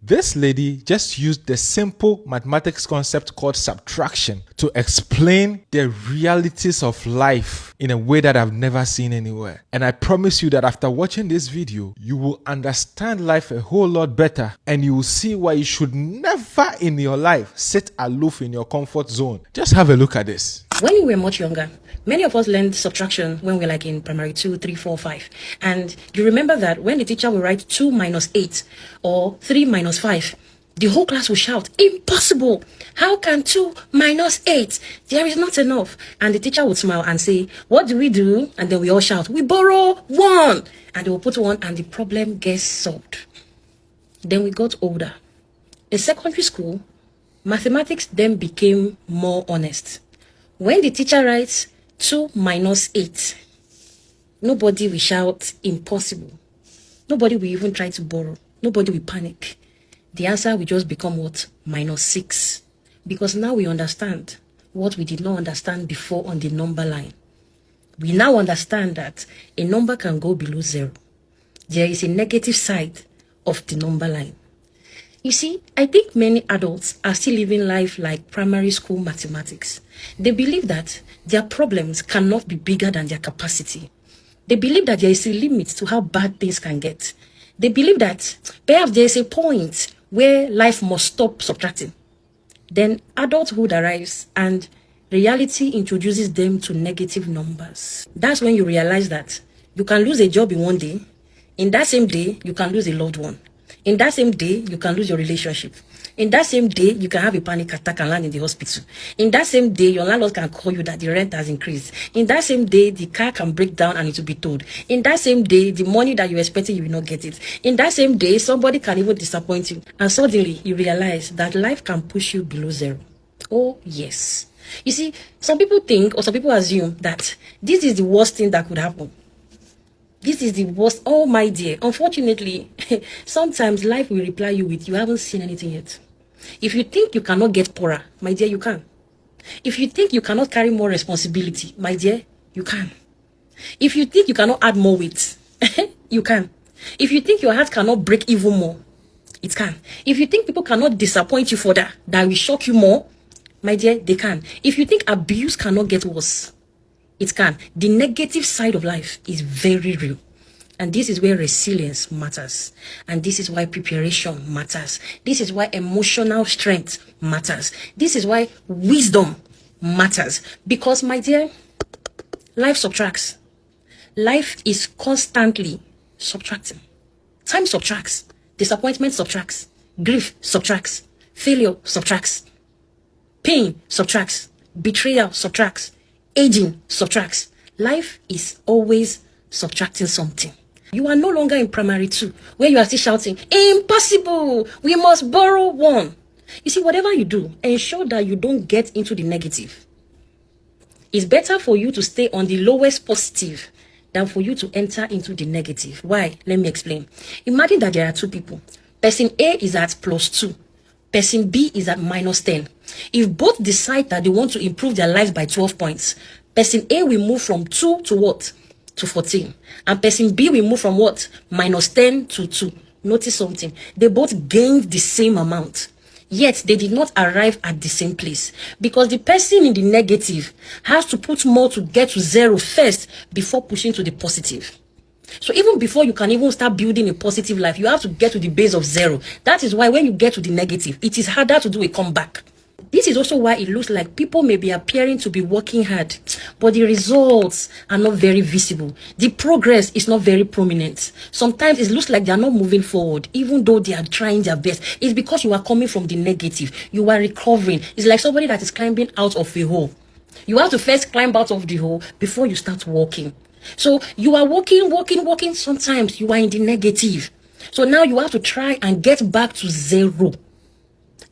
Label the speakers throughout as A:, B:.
A: This lady just used the simple mathematics concept called subtraction to explain the realities of life in a way that I've never seen anywhere. And I promise you that after watching this video, you will understand life a whole lot better, and you will see why you should never in your life sit aloof in your comfort zone. Just have a look at this.
B: When we were much younger, many of us learned subtraction when we were like in primary 2, 3, 4, 5. And you remember that when the teacher will write 2 minus 8 or 3 minus 5, the whole class will shout, "Impossible! How can 2 minus 8? There is not enough." And the teacher would smile and say, "What do we do?" And then we all shout, "We borrow 1." And they will put 1 and the problem gets solved. Then we got older. In secondary school, mathematics then became more honest. When the teacher writes 2 minus 8, nobody will shout "impossible." Nobody will even try to borrow. Nobody will panic. The answer will just become what? -6. Because now we understand what we did not understand before on the number line. We now understand that a number can go below 0. There is a negative side of the number line. You see, I think many adults are still living life like primary school mathematics. They believe that their problems cannot be bigger than their capacity. They believe that there is a limit to how bad things can get. They believe that perhaps there is a point where life must stop subtracting. Then adulthood arrives and reality introduces them to negative numbers. That's when you realize that you can lose a job in one day. In that same day, you can lose a loved one. In that same day, you can lose your relationship. In that same day, you can have a panic attack and land in the hospital. In that same day, your landlord can call you that the rent has increased. In that same day, the car can break down and it will be towed. In that same day, the money that you're expecting, you will not get it. In that same day, somebody can even disappoint you. And suddenly, you realize that life can push you below 0. Oh, yes. You see, some people think or some people assume that this is the worst thing that could happen. This is the worst. Oh, my dear. Unfortunately, sometimes life will reply you with, "You haven't seen anything yet." If you think you cannot get poorer, my dear, you can. If you think you cannot carry more responsibility, my dear, you can. If you think you cannot add more weight, you can. If you think your heart cannot break even more, it can. If you think people cannot disappoint you further, that will shock you more, my dear, they can. If you think abuse cannot get worse, it can. The negative side of life is very real. And this is where resilience matters. And this is why preparation matters. This is why emotional strength matters. This is why wisdom matters. Because, my dear, life subtracts. Life is constantly subtracting. Time subtracts. Disappointment subtracts. Grief subtracts. Failure subtracts. Pain subtracts. Betrayal subtracts. Aging subtracts. Life is always subtracting something. You are no longer in primary 2, where you are still shouting, "Impossible! We must borrow 1." You see, whatever you do, ensure that you don't get into the negative. It's better for you to stay on the lowest positive than for you to enter into the negative. Why? Let me explain. Imagine that there are 2 people. Person A is at +2. Person B is at -10. If both decide that they want to improve their lives by 12 points, person A will move from 2 to what? To 14. And person B will move from what? -10 to 2. Notice something. They both gained the same amount. Yet they did not arrive at the same place. Because the person in the negative has to put more to get to 0 first before pushing to the positive. So even before you can even start building a positive life, you have to get to the base of 0. That is why when you get to the negative, it is harder to do a comeback. This is also why it looks like people may be appearing to be working hard, but the results are not very visible. The progress is not very prominent. Sometimes it looks like they are not moving forward, even though they are trying their best. It's because you are coming from the negative. You are recovering. It's like somebody that is climbing out of a hole. You have to first climb out of the hole before you start walking. So you are walking. Sometimes you are in the negative. So now you have to try and get back to 0.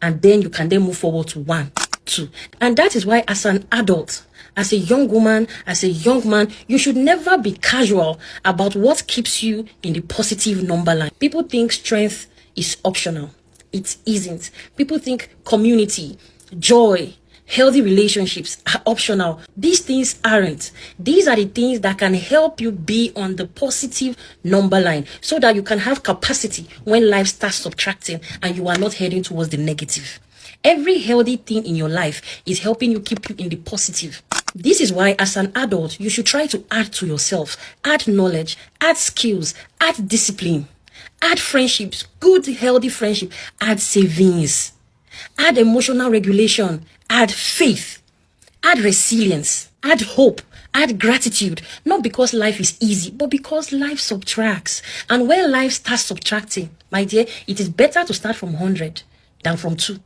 B: And then you can then move forward to 1, 2. And that is why as an adult, as a young woman, as a young man, you should never be casual about what keeps you in the positive number line. People think strength is optional. It isn't. People think community, joy, Healthy relationships are optional. These things aren't. These are the things that can help you be on the positive number line so that you can have capacity when life starts subtracting and you are not heading towards the negative. Every healthy thing in your life is helping you keep you in the positive. This is why as an adult, you should try to add to yourself, add knowledge, add skills, add discipline, add friendships, good healthy friendship, add savings, add emotional regulation, add faith, add resilience, add hope, add gratitude. Not because life is easy, but because life subtracts. And when life starts subtracting, my dear, it is better to start from 100 than from 2.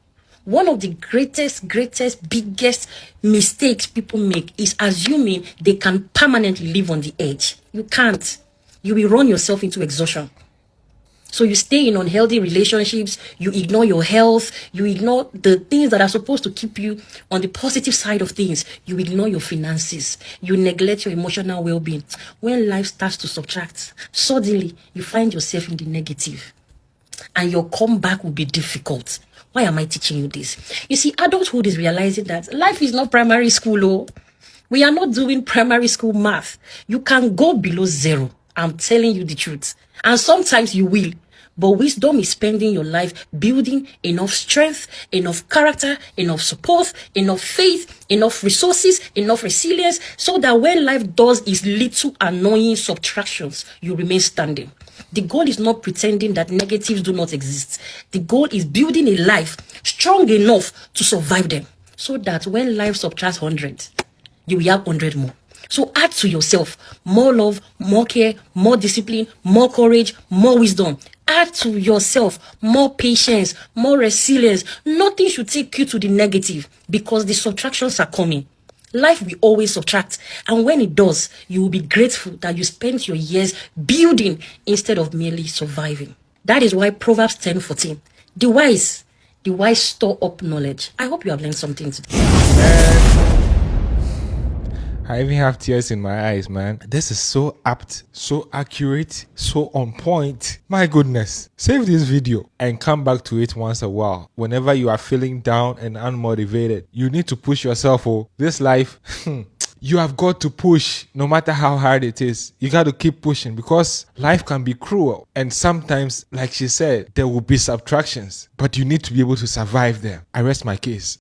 B: One of the greatest, biggest mistakes people make is assuming they can permanently live on the edge. You can't. You will run yourself into exhaustion. So you stay in unhealthy relationships, you ignore your health, you ignore the things that are supposed to keep you on the positive side of things. You ignore your finances, you neglect your emotional well-being. When life starts to subtract, suddenly you find yourself in the negative. And your comeback will be difficult. Why am I teaching you this? You see, adulthood is realizing that life is not primary school. Oh. We are not doing primary school math. You can go below 0. I'm telling you the truth. And sometimes you will. But wisdom is spending your life building enough strength, enough character, enough support, enough faith, enough resources, enough resilience, so that when life does its little annoying subtractions, you remain standing. The goal is not pretending that negatives do not exist. The goal is building a life strong enough to survive them, so that when life subtracts 100, you will have 100 more. So add to yourself more love, more care, more discipline, more courage, more wisdom. Add to yourself more patience, more resilience. Nothing should take you to the negative because the subtractions are coming. Life will always subtract. And when it does, you will be grateful that you spent your years building instead of merely surviving. That is why Proverbs 10:14. The wise store up knowledge. I hope you have learned something today.
A: I even have tears in my eyes, man. This is so apt, so accurate, so on point. My goodness. Save this video and come back to it once a while. Whenever you are feeling down and unmotivated, you need to push yourself. Oh, this life, you have got to push no matter how hard it is. You got to keep pushing because life can be cruel. And sometimes, like she said, there will be subtractions, but you need to be able to survive them. I rest my case.